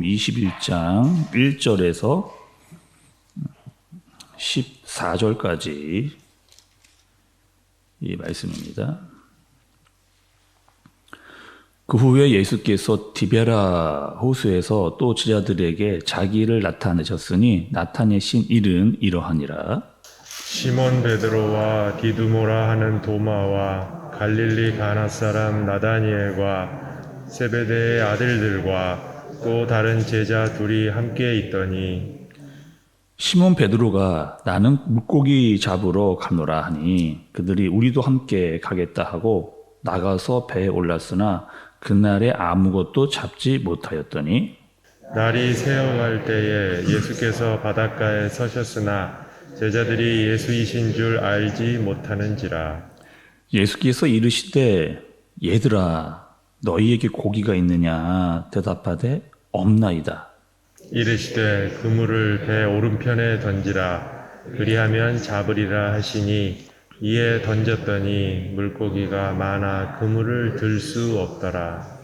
21장 1절에서 14절까지 이 말씀입니다. 그 후에 예수께서 디베라 호수에서 또 제자들에게 자기를 나타내셨으니 나타내신 일은 이러하니라. 시몬 베드로와 디두모라 하는 도마와 갈릴리 가나 사람 나다니엘과 세베대의 아들들과 또 다른 제자 둘이 함께 있더니 시몬 베드로가 나는 물고기 잡으러 가노라 하니 그들이 우리도 함께 가겠다 하고 나가서 배에 올랐으나 그날에 아무것도 잡지 못하였더니 날이 새어갈 때에 예수께서 바닷가에 서셨으나 제자들이 예수이신 줄 알지 못하는지라. 예수께서 이르시되 얘들아 너희에게 고기가 있느냐 대답하되 없나이다. 이르시되 그물을 배 오른편에 던지라. 그리하면 잡으리라 하시니 이에 던졌더니 물고기가 많아 그물을 들 수 없더라.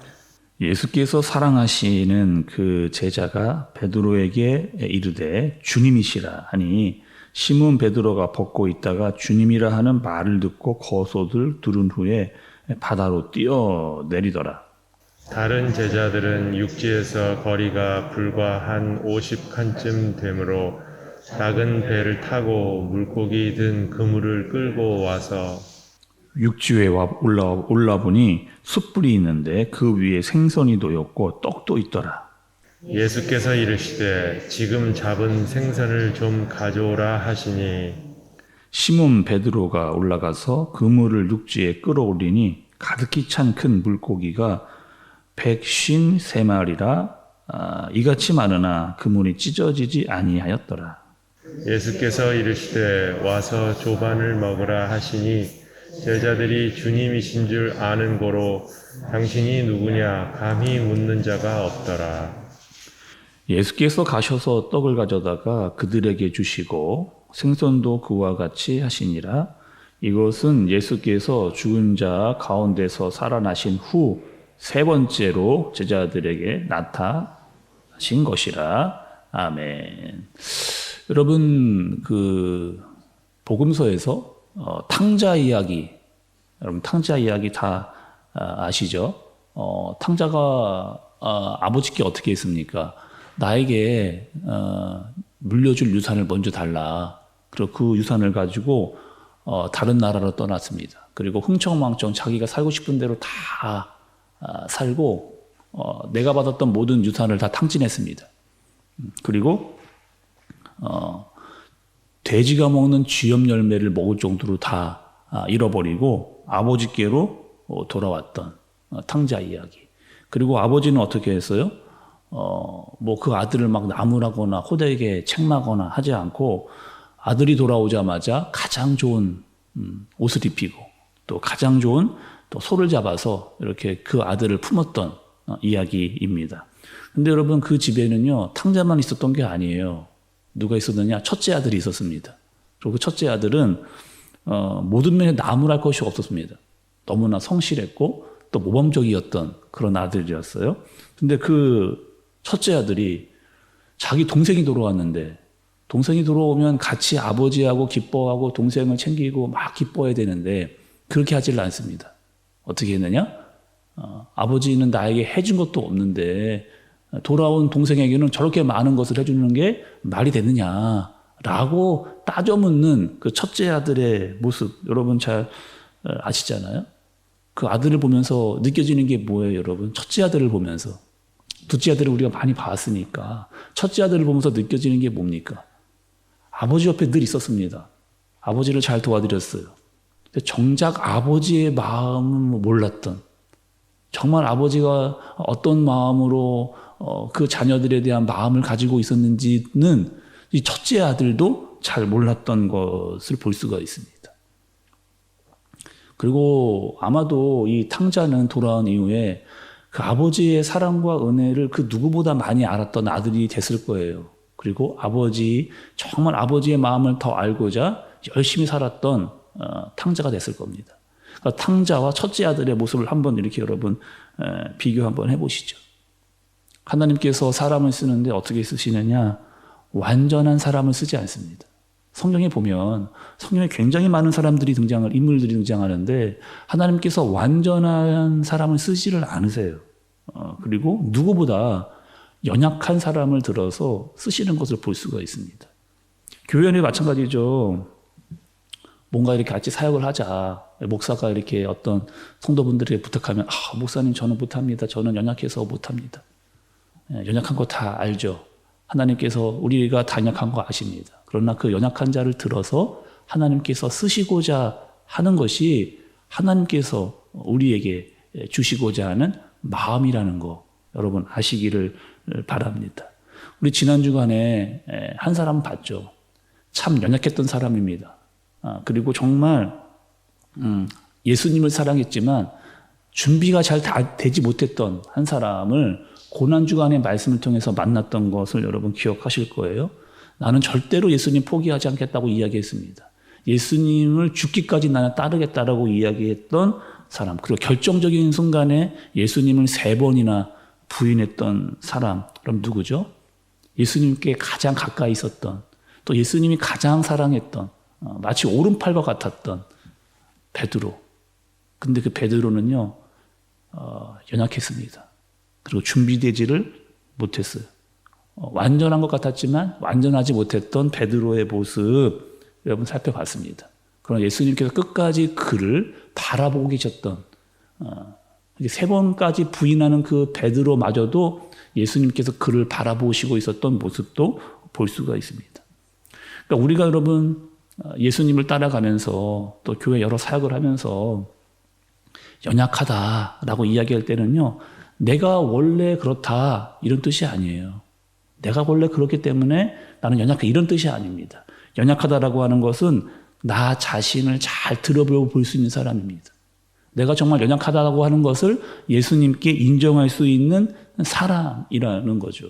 예수께서 사랑하시는 그 제자가 베드로에게 이르되 주님이시라 하니 시몬 베드로가 벗고 있다가 주님이라 하는 말을 듣고 겉옷을 두른 후에 바다로 뛰어내리더라. 다른 제자들은 육지에서 거리가 불과 한 50칸쯤 되므로 작은 배를 타고 물고기 든 그물을 끌고 와서 육지에 올라보니 숯불이 있는데 그 위에 생선이 놓였고 떡도 있더라. 예수께서 이르시되 지금 잡은 생선을 좀 가져오라 하시니 시몬 베드로가 올라가서 그물을 육지에 끌어올리니 가득히 찬 큰 물고기가 153마리라 이같이 많으나 그물이 찢어지지 아니하였더라. 예수께서 이르시되 와서 조반을 먹으라 하시니 제자들이 주님이신 줄 아는 고로 당신이 누구냐 감히 묻는 자가 없더라. 예수께서 가셔서 떡을 가져다가 그들에게 주시고 생선도 그와 같이 하시니라. 이것은 예수께서 죽은 자 가운데서 살아나신 후 세 번째로 제자들에게 나타나신 것이라. 아멘. 여러분 그 복음서에서 탕자 이야기, 여러분 탕자 이야기 다 아시죠? 탕자가 아버지께 어떻게 했습니까? 나에게 물려줄 유산을 먼저 달라. 그리고 그 유산을 가지고 다른 나라로 떠났습니다. 그리고 흥청망청 자기가 살고 싶은 대로 다 살고 내가 받았던 모든 유산을 다 탕진했습니다. 그리고 돼지가 먹는 쥐염 열매를 먹을 정도로 다 잃어버리고 아버지께로 돌아왔던 탕자 이야기. 그리고 아버지는 어떻게 했어요? 뭐 그 아들을 막 나무라거나 호되게 책망하거나 하지 않고 아들이 돌아오자마자 가장 좋은 옷을 입히고 또 가장 좋은 또 소를 잡아서 이렇게 그 아들을 품었던 이야기입니다. 근데 여러분 그 집에는요 탕자만 있었던 게 아니에요. 누가 있었느냐? 첫째 아들이 있었습니다. 그리고 그 첫째 아들은 모든 면에 나무랄 것이 없었습니다. 너무나 성실했고 또 모범적이었던 그런 아들이었어요. 근데 그 첫째 아들이 자기 동생이 돌아왔는데 동생이 돌아오면 같이 아버지하고 기뻐하고 동생을 챙기고 막 기뻐해야 되는데 그렇게 하질 않습니다. 어떻게 했느냐? 아버지는 나에게 해준 것도 없는데 돌아온 동생에게는 저렇게 많은 것을 해주는 게 말이 되느냐라고 따져 묻는 그 첫째 아들의 모습 여러분 잘 아시잖아요? 그 아들을 보면서 느껴지는 게 뭐예요, 여러분? 첫째 아들을 보면서. 둘째 아들을 우리가 많이 봤으니까 첫째 아들을 보면서 느껴지는 게 뭡니까? 아버지 옆에 늘 있었습니다. 아버지를 잘 도와드렸어요. 근데 정작 아버지의 마음은 몰랐던 정말 아버지가 어떤 마음으로 그 자녀들에 대한 마음을 가지고 있었는지는 이 첫째 아들도 잘 몰랐던 것을 볼 수가 있습니다. 그리고 아마도 이 탕자는 돌아온 이후에 그 아버지의 사랑과 은혜를 그 누구보다 많이 알았던 아들이 됐을 거예요. 그리고 정말 아버지의 마음을 더 알고자 열심히 살았던 탕자가 됐을 겁니다. 그러니까 탕자와 첫째 아들의 모습을 한번 이렇게 여러분 비교 한번 해보시죠. 하나님께서 사람을 쓰는데 어떻게 쓰시느냐? 완전한 사람을 쓰지 않습니다. 성경에 보면 성경에 굉장히 많은 인물들이 등장하는데 하나님께서 완전한 사람을 쓰지를 않으세요. 그리고 누구보다 연약한 사람을 들어서 쓰시는 것을 볼 수가 있습니다. 교회 안에 마찬가지죠. 뭔가 이렇게 같이 사역을 하자. 목사가 이렇게 어떤 성도분들에게 부탁하면 목사님 저는 못합니다. 저는 연약해서 못합니다. 연약한 거 다 알죠. 하나님께서 우리가 다 연약한 거 아십니다. 그러나 그 연약한 자를 들어서 하나님께서 쓰시고자 하는 것이 하나님께서 우리에게 주시고자 하는 마음이라는 거 여러분 아시기를 바랍니다. 우리 지난 주간에 한 사람 봤죠. 참 연약했던 사람입니다. 그리고 정말 예수님을 사랑했지만 준비가 잘 되지 못했던 한 사람을 고난주간의 말씀을 통해서 만났던 것을 여러분 기억하실 거예요. 나는 절대로 예수님 포기하지 않겠다고 이야기했습니다. 예수님을 죽기까지 나는 따르겠다라고 이야기했던 사람, 그리고 결정적인 순간에 예수님을 3번이나 부인했던 사람, 그럼 누구죠? 예수님께 가장 가까이 있었던, 또 예수님이 가장 사랑했던, 마치 오른팔과 같았던 베드로. 근데 그 베드로는요, 연약했습니다. 그리고 준비되지를 못했어요. 완전한 것 같았지만 완전하지 못했던 베드로의 모습 여러분 살펴봤습니다. 그러나 예수님께서 끝까지 그를 바라보고 계셨던 3번까지 부인하는 그 베드로마저도 예수님께서 그를 바라보시고 있었던 모습도 볼 수가 있습니다. 그러니까 우리가 여러분 예수님을 따라가면서 또 교회 여러 사역을 하면서 연약하다라고 이야기할 때는요, 내가 원래 그렇다 이런 뜻이 아니에요. 내가 원래 그렇기 때문에 나는 연약해 이런 뜻이 아닙니다. 연약하다라고 하는 것은 나 자신을 잘 들어보고 볼 수 있는 사람입니다. 내가 정말 연약하다고 하는 것을 예수님께 인정할 수 있는 사람이라는 거죠.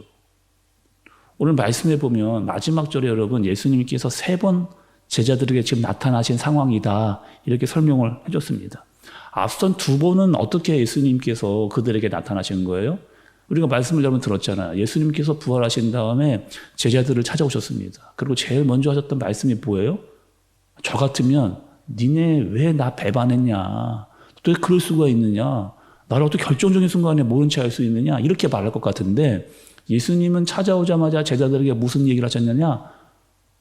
오늘 말씀해 보면 마지막 절에 여러분 예수님께서 3번 제자들에게 지금 나타나신 상황이다 이렇게 설명을 해줬습니다. 앞선 2번은 어떻게 예수님께서 그들에게 나타나신 거예요? 우리가 말씀을 여러분 들었잖아요. 예수님께서 부활하신 다음에 제자들을 찾아오셨습니다. 그리고 제일 먼저 하셨던 말씀이 뭐예요? 저 같으면 니네 왜 나 배반했냐? 또 그럴 수가 있느냐? 나를 어떻게 결정적인 순간에 모른 채 할 수 있느냐? 이렇게 말할 것 같은데 예수님은 찾아오자마자 제자들에게 무슨 얘기를 하셨느냐?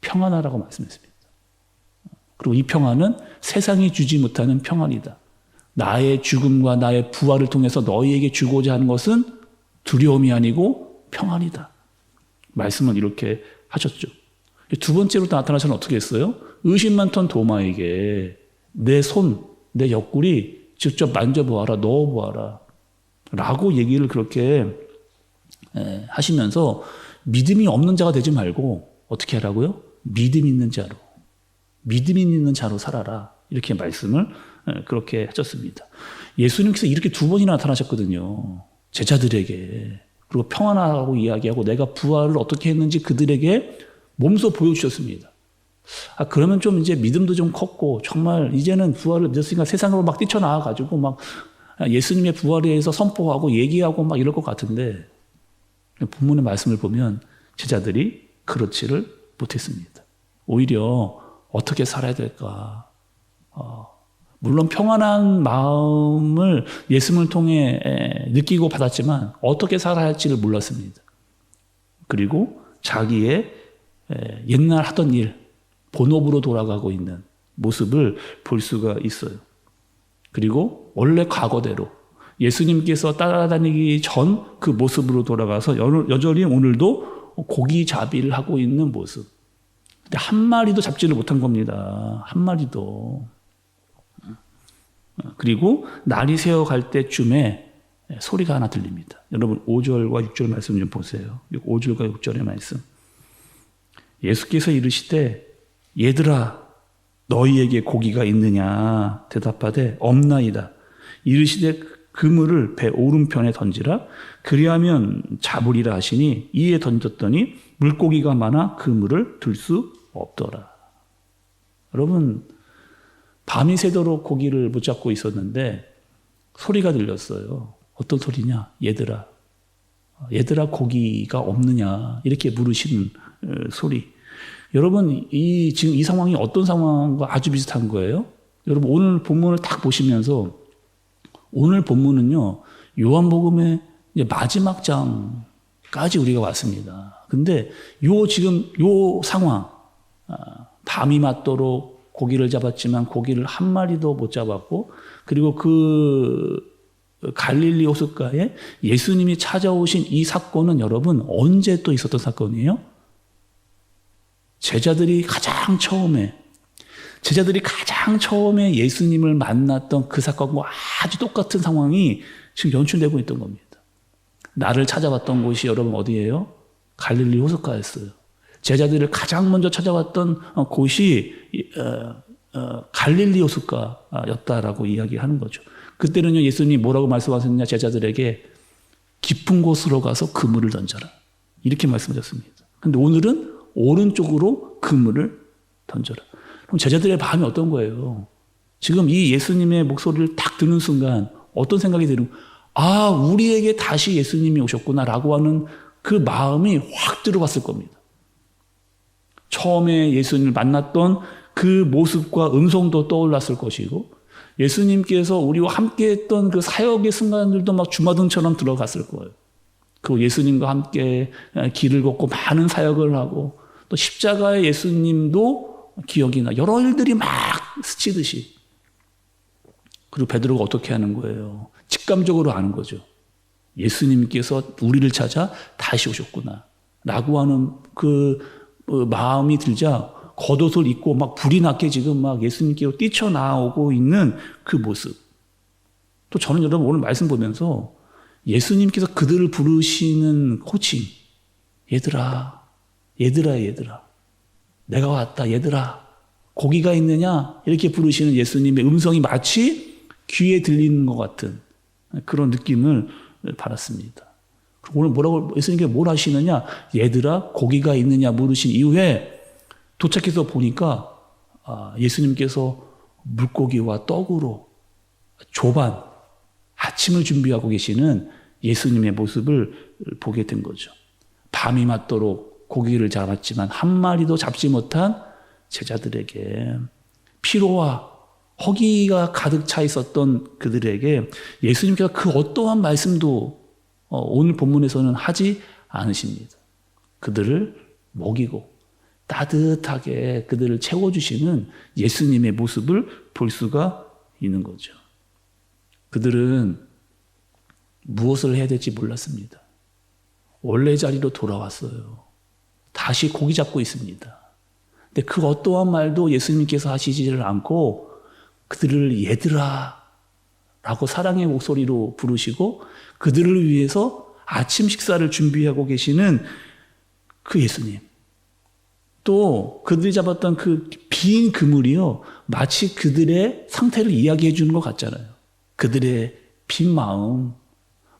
평안하라고 말씀했습니다. 그리고 이 평안은 세상이 주지 못하는 평안이다. 나의 죽음과 나의 부활을 통해서 너희에게 주고자 하는 것은 두려움이 아니고 평안이다. 말씀은 이렇게 하셨죠. 2번째로 나타나서는 어떻게 했어요? 의심 많던 도마에게 내 손, 내 옆구리 직접 만져보아라, 넣어보아라 라고 얘기를 그렇게 하시면서 믿음이 없는 자가 되지 말고 어떻게 하라고요? 믿음 있는 자로 살아라 이렇게 말씀을 그렇게 하셨습니다. 예수님께서 이렇게 2번이나 나타나셨거든요. 제자들에게. 그리고 평안하라고 이야기하고 내가 부활을 어떻게 했는지 그들에게 몸소 보여주셨습니다. 그러면 좀 이제 믿음도 좀 컸고 정말 이제는 부활을 믿었으니까 세상으로 막 뛰쳐나와가지고 막 예수님의 부활에 대해서 선포하고 얘기하고 막 이럴 것 같은데 본문의 말씀을 보면 제자들이 그렇지를 못했습니다. 오히려 어떻게 살아야 될까? 물론 평안한 마음을 예수님을 통해 느끼고 받았지만 어떻게 살아야 할지를 몰랐습니다. 그리고 자기의 옛날 하던 일, 본업으로 돌아가고 있는 모습을 볼 수가 있어요. 그리고 원래 과거대로 예수님께서 따라다니기 전 그 모습으로 돌아가서 여전히 오늘도 고기잡이를 하고 있는 모습. 근데 한 마리도 잡지를 못한 겁니다. 한 마리도. 그리고 날이 새어갈 때쯤에 소리가 하나 들립니다. 여러분 5절과 6절 말씀 좀 보세요. 5절과 6절의 말씀. 예수께서 이르시되 얘들아 너희에게 고기가 있느냐 대답하되 없나이다. 이르시되 그물을 배 오른편에 던지라 그리하면 잡으리라 하시니 이에 던졌더니 물고기가 많아 그물을 들 수 없더라. 여러분 밤이 새도록 고기를 붙잡고 있었는데 소리가 들렸어요. 어떤 소리냐? 얘들아 얘들아 고기가 없느냐 이렇게 물으시는 소리. 여러분 지금 이 상황이 어떤 상황과 아주 비슷한 거예요. 여러분 오늘 본문을 딱 보시면서 오늘 본문은요 요한복음의 이제 마지막 장까지 우리가 왔습니다. 근데 지금 요 상황 밤이 맞도록 고기를 잡았지만 고기를 한 마리도 못 잡았고 그리고 그 갈릴리 호숫가에 예수님이 찾아오신 이 사건은 여러분 언제 또 있었던 사건이에요? 제자들이 가장 처음에 예수님을 만났던 그 사건과 아주 똑같은 상황이 지금 연출되고 있던 겁니다. 나를 찾아왔던 곳이 여러분 어디예요? 갈릴리 호숫가였어요. 제자들을 가장 먼저 찾아왔던 곳이 갈릴리 호숫가였다라고 이야기하는 거죠. 그때는요 예수님이 뭐라고 말씀하셨느냐 제자들에게 깊은 곳으로 가서 그물을 던져라 이렇게 말씀하셨습니다. 그런데 오늘은 오른쪽으로 그물을 던져라. 그럼 제자들의 마음이 어떤 거예요? 지금 이 예수님의 목소리를 딱 듣는 순간 어떤 생각이 드는 우리에게 다시 예수님이 오셨구나라고 하는 그 마음이 확 들어갔을 겁니다. 처음에 예수님을 만났던 그 모습과 음성도 떠올랐을 것이고 예수님께서 우리와 함께했던 그 사역의 순간들도 막 주마등처럼 들어갔을 거예요. 그 예수님과 함께 길을 걷고 많은 사역을 하고 또 십자가의 예수님도 기억이 나. 여러 일들이 막 스치듯이. 그리고 베드로가 어떻게 하는 거예요? 직감적으로 아는 거죠. 예수님께서 우리를 찾아 다시 오셨구나 라고 하는 그 마음이 들자 겉옷을 입고 막 불이 나게 지금 막 예수님께로 뛰쳐나오고 있는 그 모습. 또 저는 여러분 오늘 말씀 보면서 예수님께서 그들을 부르시는 호칭. 얘들아. 내가 왔다. 얘들아. 고기가 있느냐? 이렇게 부르시는 예수님의 음성이 마치 귀에 들리는 것 같은 그런 느낌을 받았습니다. 오늘 예수님께서 뭘 하시느냐? 얘들아, 고기가 있느냐 물으신 이후에 도착해서 보니까 예수님께서 물고기와 떡으로 조반, 아침을 준비하고 계시는 예수님의 모습을 보게 된 거죠. 밤이 맞도록 고기를 잡았지만 한 마리도 잡지 못한 제자들에게 피로와 허기가 가득 차 있었던 그들에게 예수님께서 그 어떠한 말씀도 오늘 본문에서는 하지 않으십니다. 그들을 먹이고 따뜻하게 그들을 채워주시는 예수님의 모습을 볼 수가 있는 거죠. 그들은 무엇을 해야 될지 몰랐습니다. 원래 자리로 돌아왔어요. 다시 고기 잡고 있습니다. 근데 그 어떠한 말도 예수님께서 하시지를 않고 그들을 얘들아 라고 사랑의 목소리로 부르시고 그들을 위해서 아침 식사를 준비하고 계시는 그 예수님. 또 그들이 잡았던 그 빈 그물이요. 마치 그들의 상태를 이야기해 주는 것 같잖아요. 그들의 빈 마음.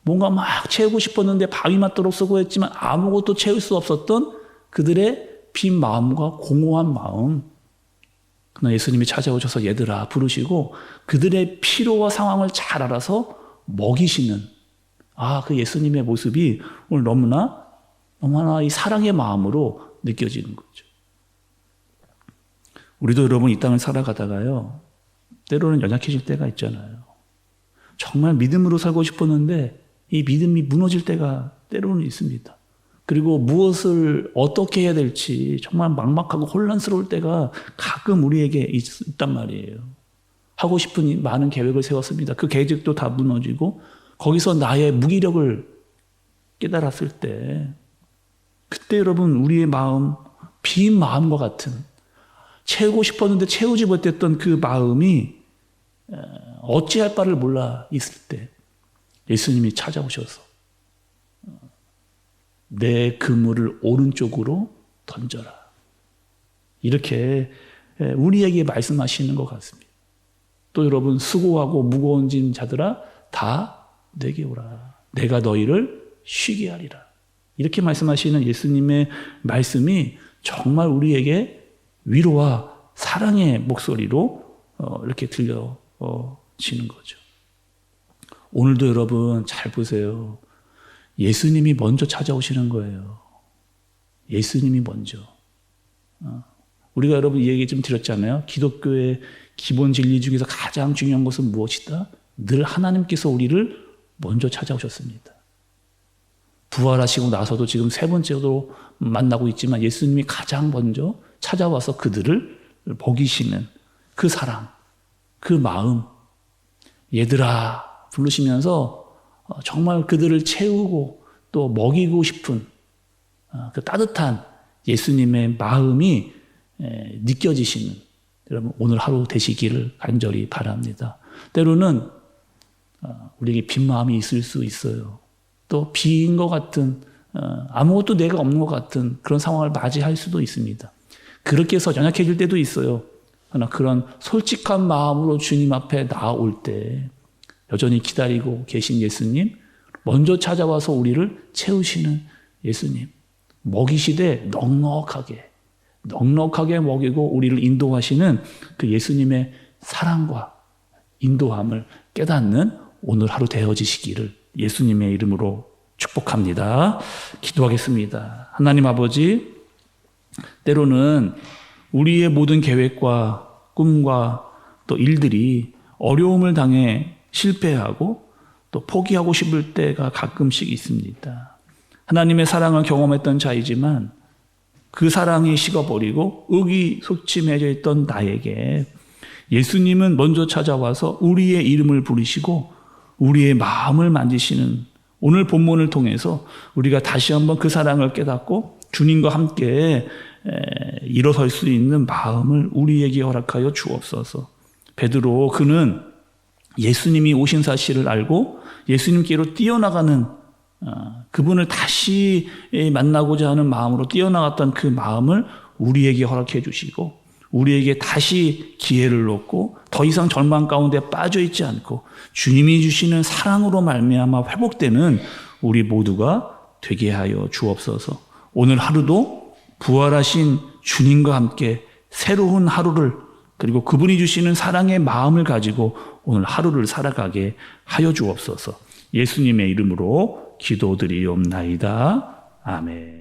뭔가 막 채우고 싶었는데 밤이 맞도록 수고했지만 아무것도 채울 수 없었던 그들의 빈 마음과 공허한 마음. 그러나 예수님이 찾아오셔서 얘들아 부르시고 그들의 필요와 상황을 잘 알아서 먹이시는 그 예수님의 모습이 오늘 너무나 이 사랑의 마음으로 느껴지는 거죠. 우리도 여러분 이 땅을 살아가다가요. 때로는 연약해질 때가 있잖아요. 정말 믿음으로 살고 싶었는데 이 믿음이 무너질 때가 때로는 있습니다. 그리고 무엇을 어떻게 해야 될지 정말 막막하고 혼란스러울 때가 가끔 우리에게 있단 말이에요. 하고 싶은 많은 계획을 세웠습니다. 그 계획도 다 무너지고 거기서 나의 무기력을 깨달았을 때 그때 여러분 우리의 마음, 빈 마음과 같은 채우고 싶었는데 채우지 못했던 그 마음이 어찌할 바를 몰라 있을 때 예수님이 찾아오셔서 내 그물을 오른쪽으로 던져라. 이렇게 우리에게 말씀하시는 것 같습니다. 또 여러분 수고하고 무거운 짐 자들아 다 내게 오라. 내가 너희를 쉬게 하리라. 이렇게 말씀하시는 예수님의 말씀이 정말 우리에게 위로와 사랑의 목소리로 이렇게 들려지는 거죠. 오늘도 여러분 잘 보세요. 예수님이 먼저 찾아오시는 거예요. 예수님이 먼저. 우리가 여러분 이 얘기 좀 드렸잖아요. 기독교의 기본 진리 중에서 가장 중요한 것은 무엇이다? 늘 하나님께서 우리를 먼저 찾아오셨습니다. 부활하시고 나서도 지금 세 번째로 만나고 있지만 예수님이 가장 먼저 찾아와서 그들을 먹이시는 그 사랑, 그 마음, 얘들아 부르시면서 정말 그들을 채우고 또 먹이고 싶은 그 따뜻한 예수님의 마음이 느껴지시는 여러분 오늘 하루 되시기를 간절히 바랍니다. 때로는 우리에게 빈 마음이 있을 수 있어요. 또 빈 것 같은 아무것도 내가 없는 것 같은 그런 상황을 맞이할 수도 있습니다. 그렇게 해서 연약해질 때도 있어요. 그러나 그런 솔직한 마음으로 주님 앞에 나올 때 여전히 기다리고 계신 예수님, 먼저 찾아와서 우리를 채우시는 예수님, 먹이시되 넉넉하게 먹이고 우리를 인도하시는 그 예수님의 사랑과 인도함을 깨닫는 오늘 하루 되어지시기를 예수님의 이름으로 축복합니다. 기도하겠습니다. 하나님 아버지, 때로는 우리의 모든 계획과 꿈과 또 일들이 어려움을 당해 실패하고 또 포기하고 싶을 때가 가끔씩 있습니다. 하나님의 사랑을 경험했던 자이지만 그 사랑이 식어버리고 의기소침해져 있던 나에게 예수님은 먼저 찾아와서 우리의 이름을 부르시고 우리의 마음을 만지시는 오늘 본문을 통해서 우리가 다시 한번 그 사랑을 깨닫고 주님과 함께 일어설 수 있는 마음을 우리에게 허락하여 주옵소서. 베드로 그는 예수님이 오신 사실을 알고 예수님께로 뛰어나가는 그분을 다시 만나고자 하는 마음으로 뛰어나갔던 그 마음을 우리에게 허락해 주시고 우리에게 다시 기회를 얻고 더 이상 절망 가운데 빠져 있지 않고 주님이 주시는 사랑으로 말미암아 회복되는 우리 모두가 되게 하여 주옵소서. 오늘 하루도 부활하신 주님과 함께 새로운 하루를 그리고 그분이 주시는 사랑의 마음을 가지고 오늘 하루를 살아가게 하여 주옵소서. 예수님의 이름으로 기도드리옵나이다. 아멘.